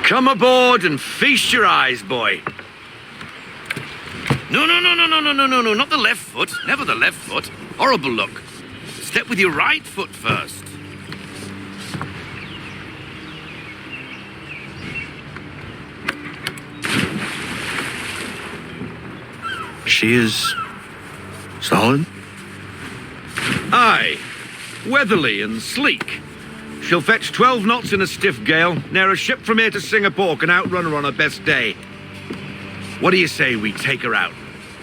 Come aboard and feast your eyes, boy. No, not the left foot. Never the left foot. Horrible look. Step with your right foot first. She is solid? Aye. Weatherly and sleek. She'll fetch 12 knots in a stiff gale, ne'er a ship from here to Singapore can outrun her on her best day. What do you say we take her out?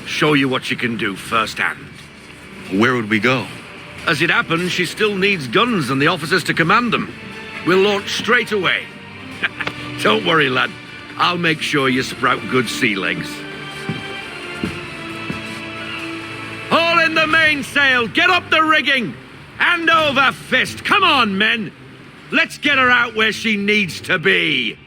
Show you what she can do firsthand. Where would we go? As it happens, she still needs guns and the officers to command them. We'll launch straight away. Don't worry, lad. I'll make sure you sprout good sea legs. Haul in the mainsail! Get up the rigging! Hand over fist! Come on, men! Let's get her out where she needs to be!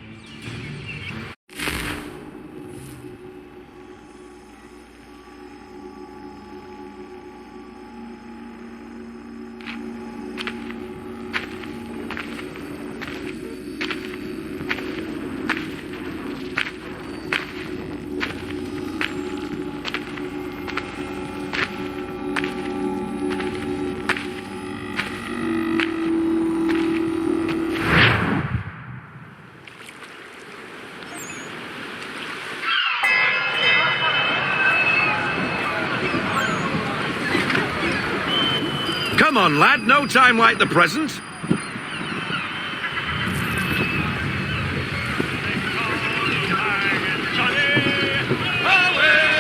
Come on, lad, no time like the present.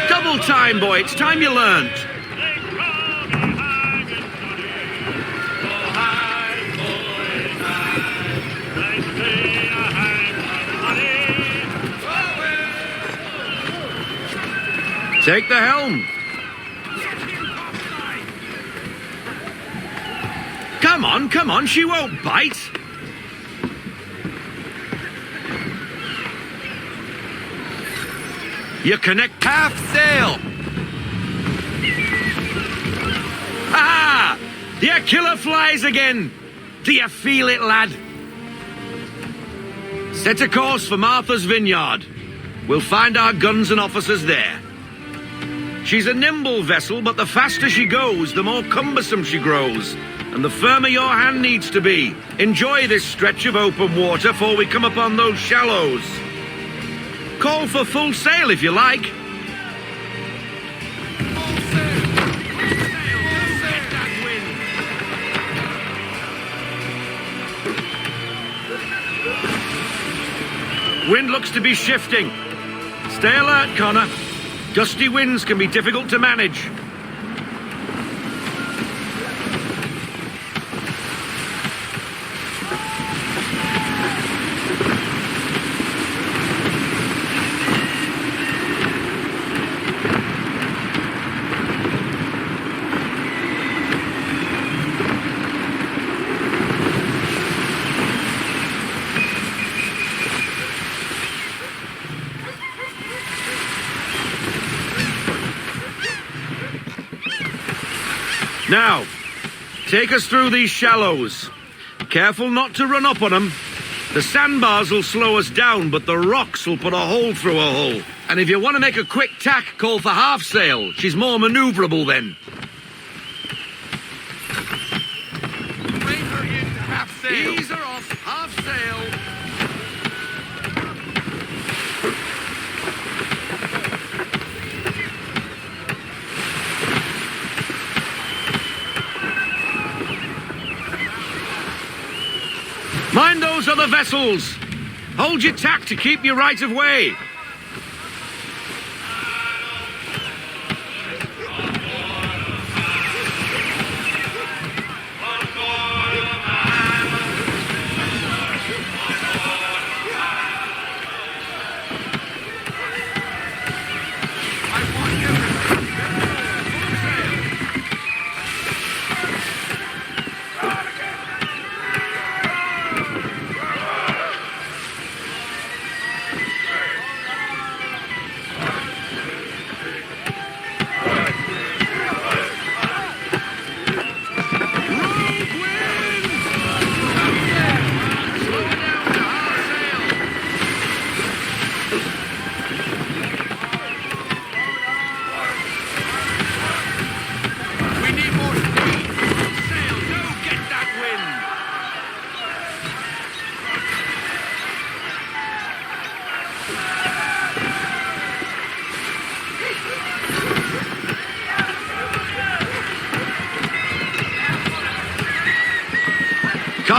Double time, boy, it's time you learnt. Take the helm. Come on, she won't bite. You connect half sail. Ah! The killer flies again. Do you feel it, lad? Set a course for Martha's Vineyard. We'll find our guns and officers there. She's a nimble vessel, but the faster she goes, the more cumbersome she grows. And the firmer your hand needs to be. Enjoy this stretch of open water before we come upon those shallows. Call for full sail if you like. Wind looks to be shifting. Stay alert, Connor. Gusty winds can be difficult to manage. Now, take us through these shallows. Careful not to run up on them. The sandbars will slow us down, but the rocks will put a hole through a hole. And if you want to make a quick tack, call for half sail. She's more maneuverable then. Bring her in half sail. Ease her off, half sail. Mind those other vessels! Hold your tack to keep your right of way!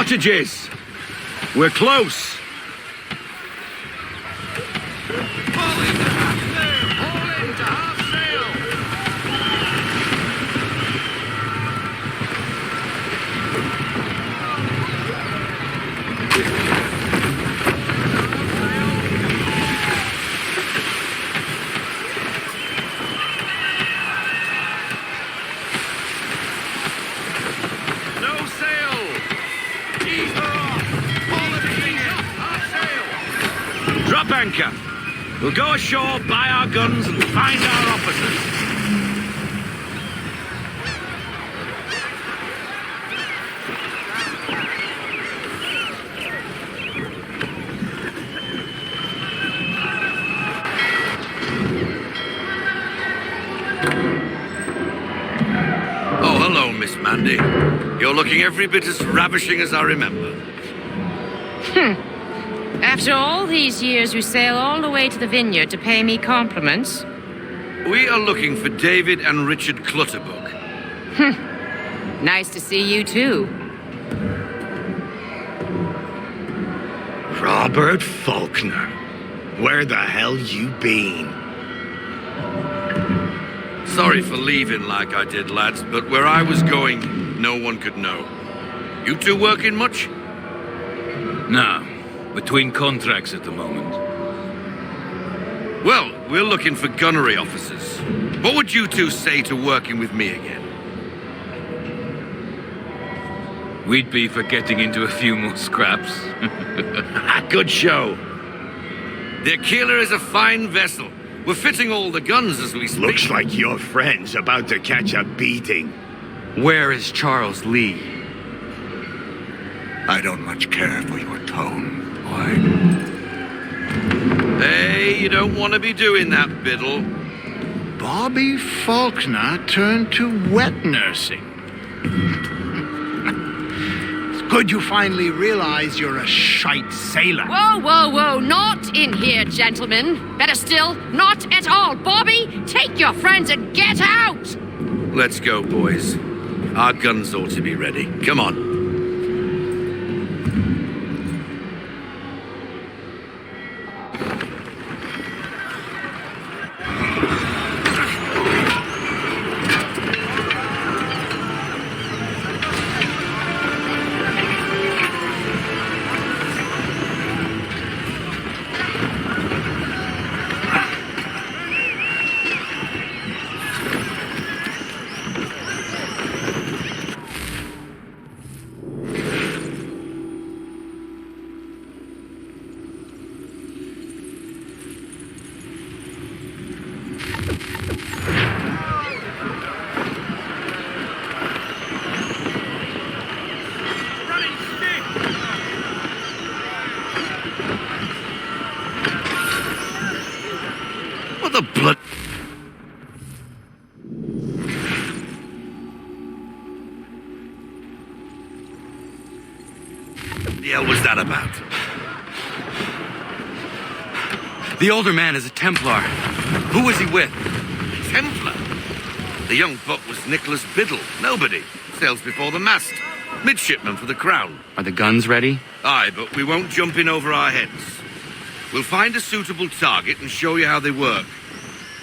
cottages. We're close. Fall into half sail! Fall into half sail! No sail! Ease her off! All the things up! Half sail! Drop anchor! We'll go ashore, buy our guns, and find our officers. Oh, hello, Miss Mandy. You're looking every bit as ravishing as I remember. After all these years, you sail all the way to the vineyard to pay me compliments? We are looking for David and Richard Clutterbuck. Nice to see you, too. Robert Faulkner, where the hell you been? Sorry for leaving like I did, lads, but where I was going, no one could know. You two working much? No. Between contracts at the moment. Well, we're looking for gunnery officers. What would you two say to working with me again? We'd be for getting into a few more scraps. Good show. The Aquila is a fine vessel. We're fitting all the guns as we speak. Looks like your friend's about to catch a beating. Where is Charles Lee? I don't much care for your tone, boy. Hey, you don't want to be doing that, Biddle. Bobby Faulkner turned to wet nursing. It's good you finally realize you're a shite sailor. Whoa, whoa, whoa, not in here, gentlemen. Better still, not at all. Bobby, take your friends and get out! Let's go, boys. Our guns ought to be ready. Come on. What the blood? The hell was that about? The older man is a Templar. Who was he with? Templar? The young buck was Nicholas Biddle. Nobody. Sails before the mast. Midshipman for the Crown. Are the guns ready? Aye, but we won't jump in over our heads. We'll find a suitable target and show you how they work.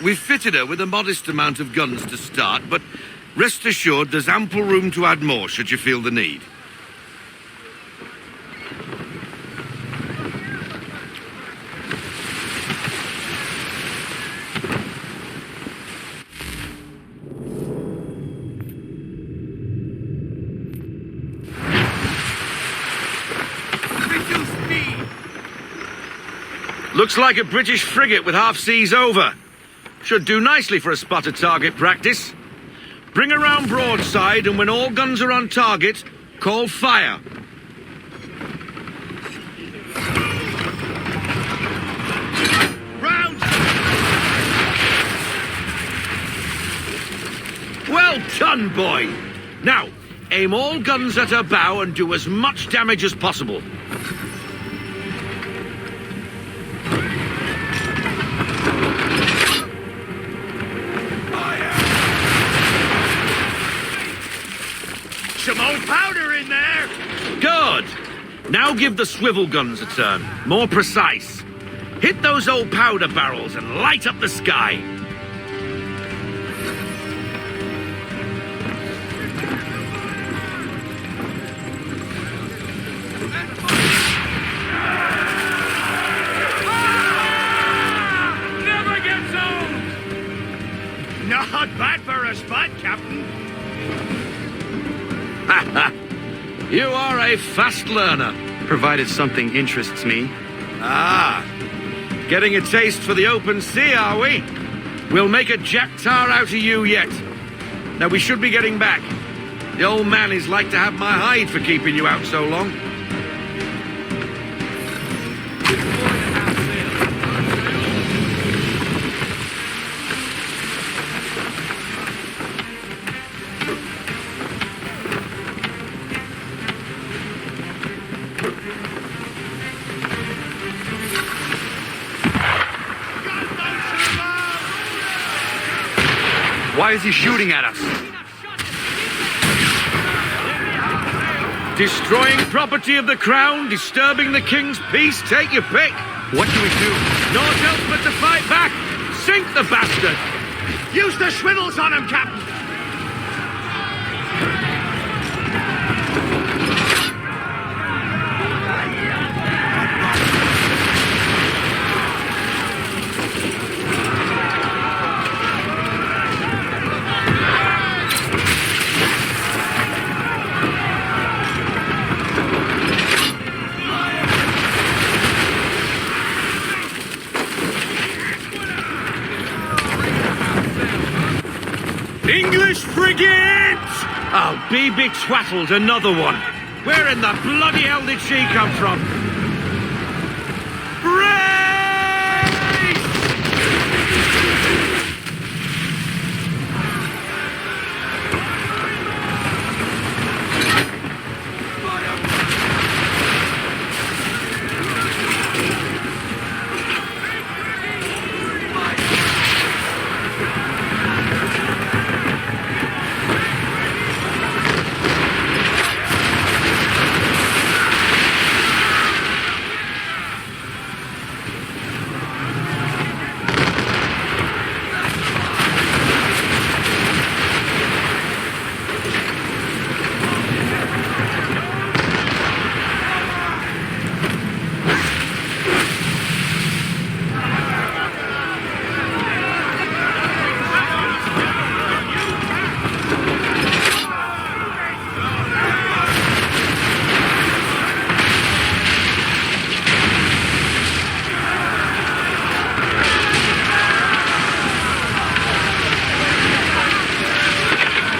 We've fitted her with a modest amount of guns to start, but rest assured there's ample room to add more should you feel the need. Reduce speed! Looks like a British frigate with half seas over. Should do nicely for a spotted target practice. Bring around broadside, and when all guns are on target, call fire. Round! Well done, boy. Now, aim all guns at her bow and do as much damage as possible. Some old powder in there. Good. Now give the swivel guns a turn. More precise. Hit those old powder barrels and light up the sky. Never gets old! Not bad for a spot, Captain. You are a fast learner. Provided something interests me. Ah, getting a taste for the open sea, are we? We'll make a jack tar out of you yet. Now we should be getting back. The old man is like to have my hide for keeping you out so long. Why is he shooting at us? Destroying property of the crown, disturbing the king's peace, take your pick. What do we do? Naught else but to fight back. Sink the bastard. Use the swivels on him, Captain. English frigate! I'll be betwattled, another one. Where in the bloody hell did she come from? Brace!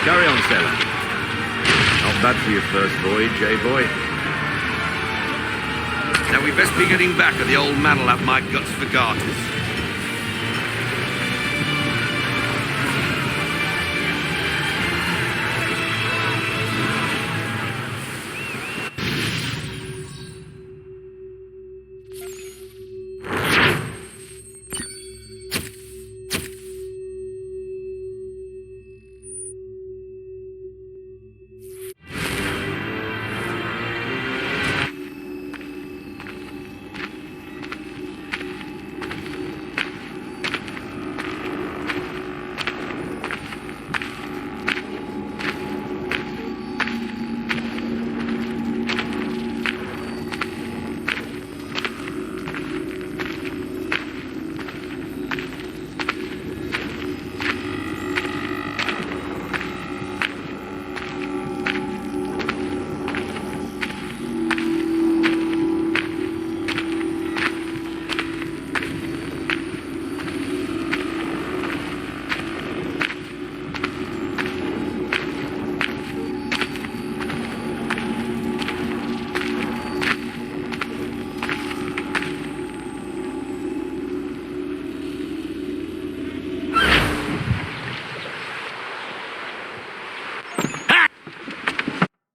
Carry on, sailor. Not bad for your first voyage, eh, boy? Now we best be getting back, or the old man'll have my guts for garters.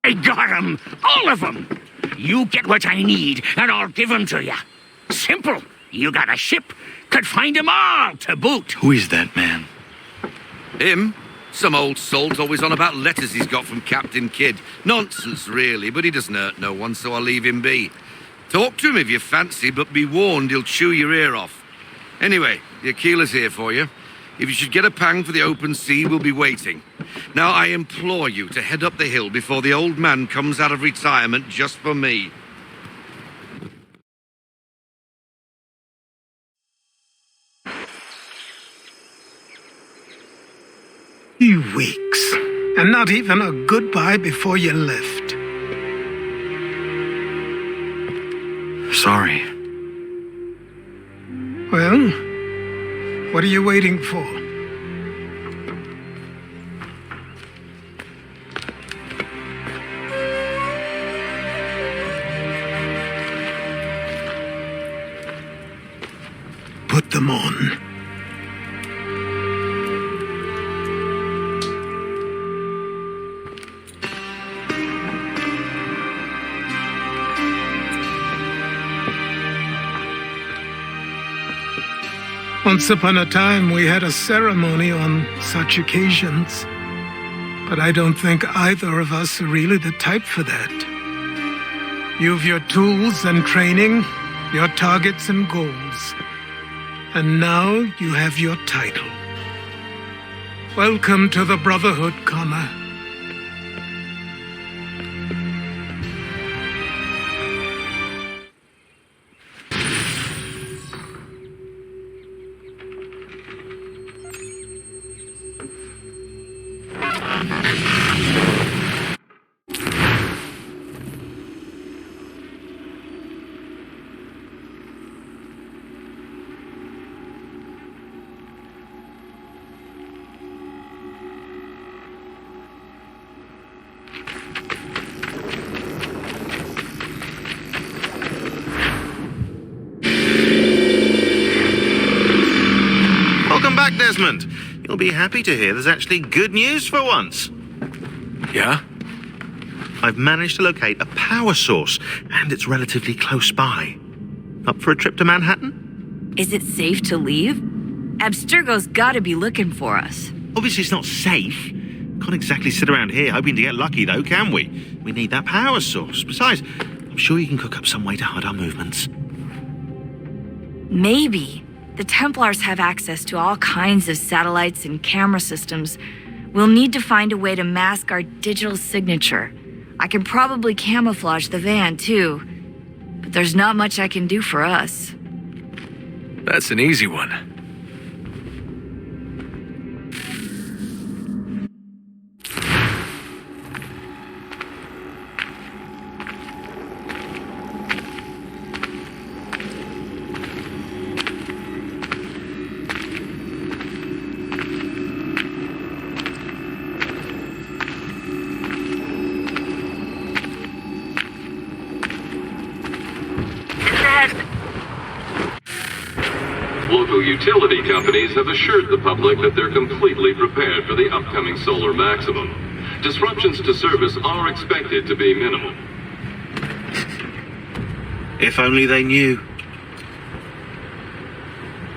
I got 'em! All of 'em! You get what I need, and I'll give 'em to you. Simple. You got a ship, could find 'em all to boot. Who is that man? Him? Some old salt always on about letters he's got from Captain Kidd. Nonsense, really, but he doesn't hurt no one, so I'll leave him be. Talk to him if you fancy, but be warned he'll chew your ear off. Anyway, the Aquila's here for you. If you should get a pang for the open sea, we'll be waiting. Now, I implore you to head up the hill before the old man comes out of retirement just for me. Weeks, and not even a goodbye before you left. Sorry. Well, what are you waiting for? Put them on. Once upon a time, we had a ceremony on such occasions. But I don't think either of us are really the type for that. You've your tools and training, your targets and goals. And now you have your title. Welcome to the Brotherhood, Connor. Desmond, you'll be happy to hear there's actually good news for once. Yeah? I've managed to locate a power source, and it's relatively close by. Up for a trip to Manhattan? Is it safe to leave? Abstergo's gotta be looking for us. Obviously it's not safe. Can't exactly sit around here hoping to get lucky though, can we? We need that power source. Besides, I'm sure you can cook up some way to hide our movements. Maybe. The Templars have access to all kinds of satellites and camera systems. We'll need to find a way to mask our digital signature. I can probably camouflage the van, too. But there's not much I can do for us. That's an easy one. Local utility companies have assured the public that they're completely prepared for the upcoming solar maximum. Disruptions to service are expected to be minimal. If only they knew.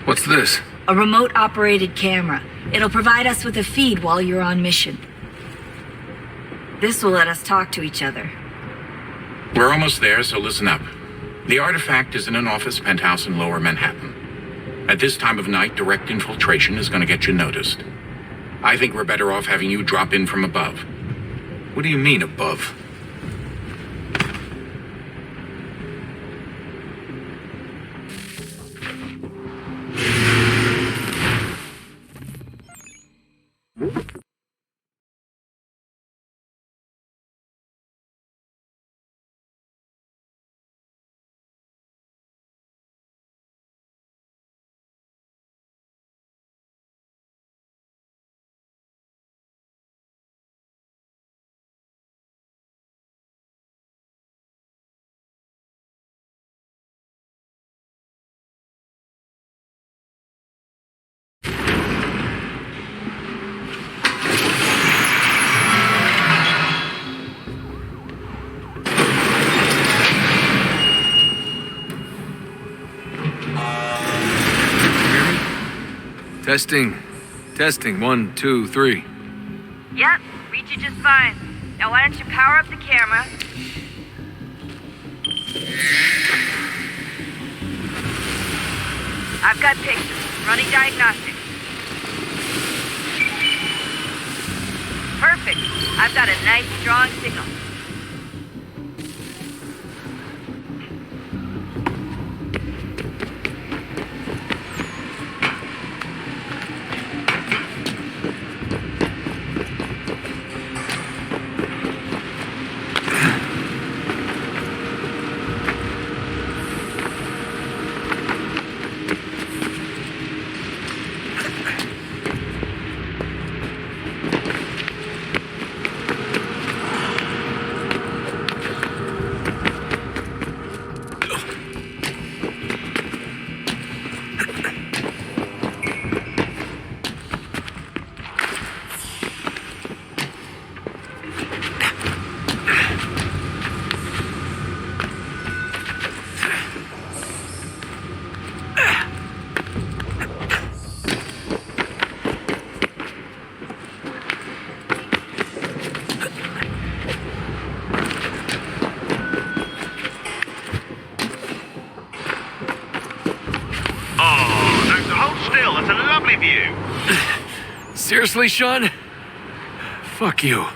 What's this? A remote-operated camera. It'll provide us with a feed while you're on mission. This will let us talk to each other. We're almost there, so listen up. The artifact is in an office penthouse in Lower Manhattan. At this time of night, direct infiltration is going to get you noticed. I think we're better off having you drop in from above. What do you mean, above? Testing. Testing. 1, 2, 3. Yep, read you just fine. Now why don't you power up the camera? I've got pictures. Running diagnostics. Perfect. I've got a nice, strong signal. Seriously, Sean? Fuck you.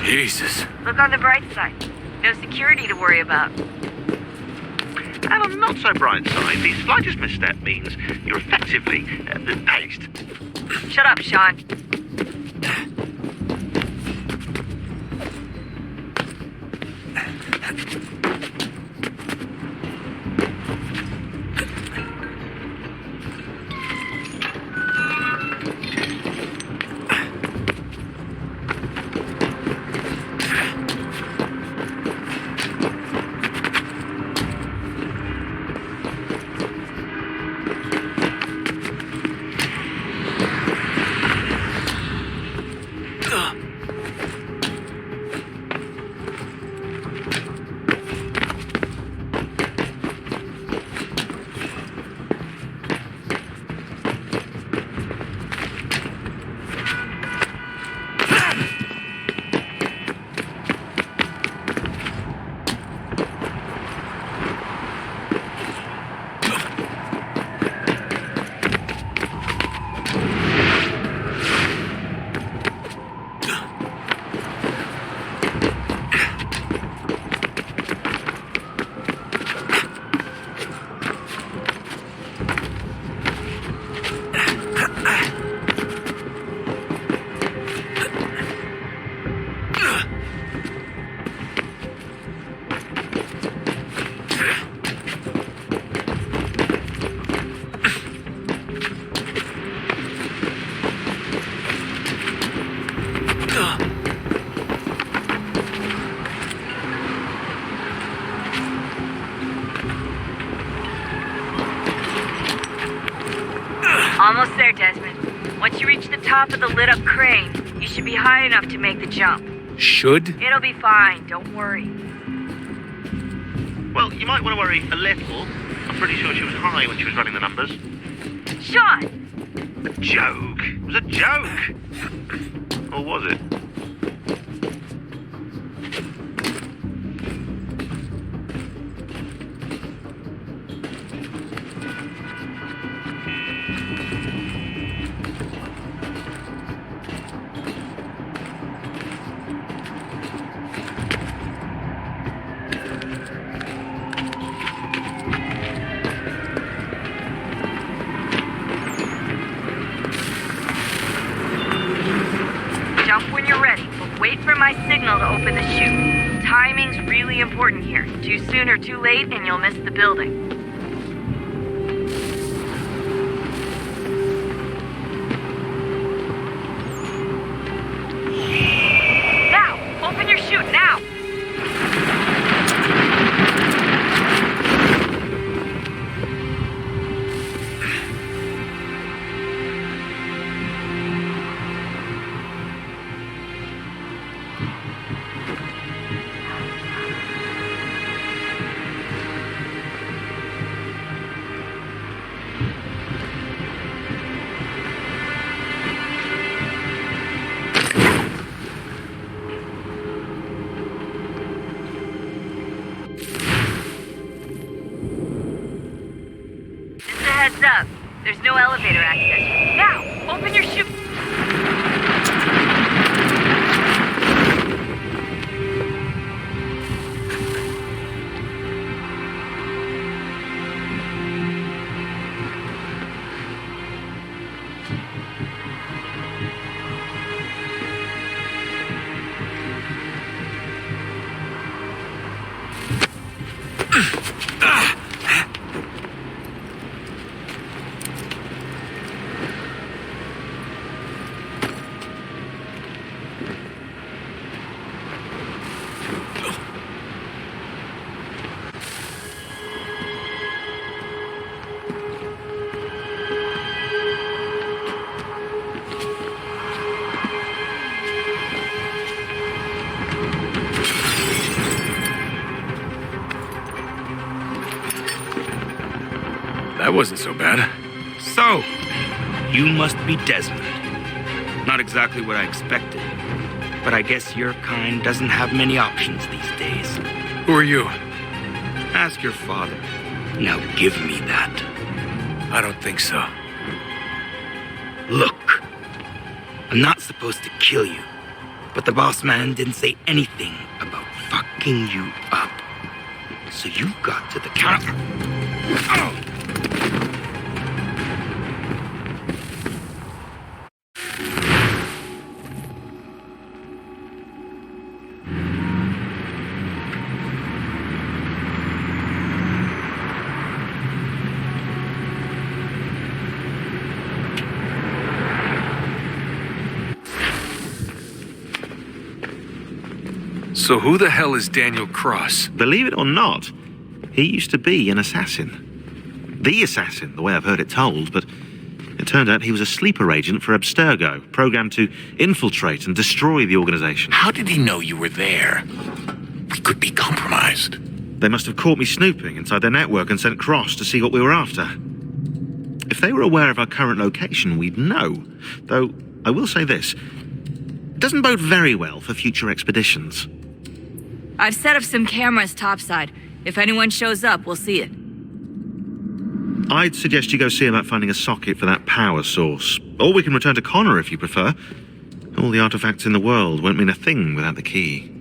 Jesus. Look on the bright side. No security to worry about. And on the not so bright side, the slightest misstep means you're effectively paced. Shut up, Sean. Almost there, Desmond. Once you reach the top of the lit-up crane, you should be high enough to make the jump. Should? It'll be fine, don't worry. Well, you might want to worry a little. I'm pretty sure she was high when she was running the numbers. Sean! A joke. It was a joke. Or was it? Timing's really important here. Too soon or too late, and you'll miss the building. Now! Open your chute, now! Heads up. There's no elevator access. Now, open your chute. That wasn't so bad. So, you must be Desmond. Not exactly what I expected, but I guess your kind doesn't have many options these days. Who are you? Ask your father. Now give me that. I don't think so. Look, I'm not supposed to kill you, but the boss man didn't say anything about fucking you up. So you got to the counter. Oh. So who the hell is Daniel Cross? Believe it or not, he used to be an assassin. The assassin, the way I've heard it told, but it turned out he was a sleeper agent for Abstergo, programmed to infiltrate and destroy the organization. How did he know you were there? We could be compromised. They must have caught me snooping inside their network and sent Cross to see what we were after. If they were aware of our current location, we'd know. Though, I will say this, it doesn't bode very well for future expeditions. I've set up some cameras topside. If anyone shows up, we'll see it. I'd suggest you go see about finding a socket for that power source. Or we can return to Connor if you prefer. All the artifacts in the world won't mean a thing without the key.